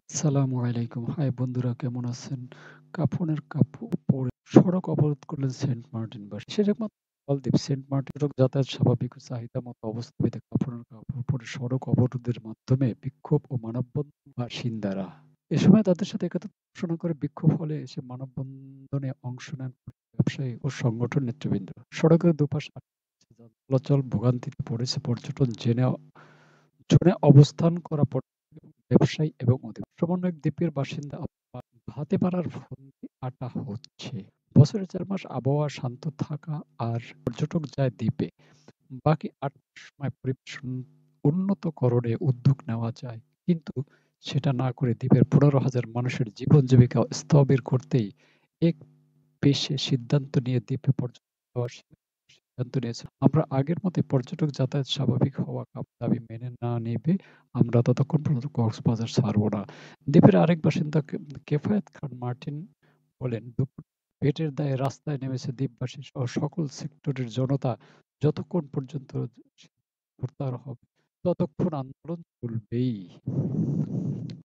আসসালামু আলাইকুম। হাই বন্ধুরা কেমন আছেন? কাফনের কাপড় পরে সড়ক অবরোধ করলেন সেন্ট মার্টিনবাসী। সেরকম মালদ্বীপ সেন্ট মার্টিন সড়ক যাতায়াত স্বাভাবিক ও চাহিদা মতো অবস্থায় কাফনের কাপড় পরে সড়ক অবরোধের মাধ্যমে বিক্ষোভ ও মানববন্ধন বাসিন্দারা। এ সময় তাদের সাথে একত্র ঘোষণা করে বিক্ষোভ হলে এসে মানববন্ধনে অংশ নেন ব্যবসায়ী ও সংগঠন নেতৃবৃন্দ। সড়কের দুপাশ আটকে আছে, যান চলাচল ভোগান্তিতে পড়েছে পর্যটন জোনে অবস্থান করা ব্যবসায়ী এবং সমন্বয়ক দ্বীপের বাসিন্দা হাতে পাড়ার ফন্দি আটা হচ্ছে। বছরে ৪ মাস আবহাওয়া শান্ত থাকা আর পর্যটক যায় দ্বীপে। বাকি ৮ মাস সময় পরিবেশ উন্নতকরণে উদ্যোগ নেওয়া যায়। কিন্তু সেটা না করে দ্বীপের ১৫,০০০ মানুষের জীবন জীবিকা স্থবির করতেই এক পেশে সিদ্ধান্ত নিয়ে দ্বীপে পর্যটন দেওয়ার সিদ্ধান্ত নিয়েছে। আমরা আগের মতোই পর্যটক যাতায়াত স্বাভাবিক হওয়া দাবি মেনে না নিবে আমরা ততক্ষণ পর্যন্ত কক্সবাজার ছাড়ব না। দ্বীপের আরেক বাসিন্দা কেফায়েত খান মার্টিন বলেন, দুপুর পেটের দায়ে রাস্তায় নেমেছে দ্বীপবাসী সহ সকল সেক্টরের জনতা। যতক্ষণ পর্যন্ত প্রত্যাহার হবে ততক্ষণ আন্দোলন চলবেই।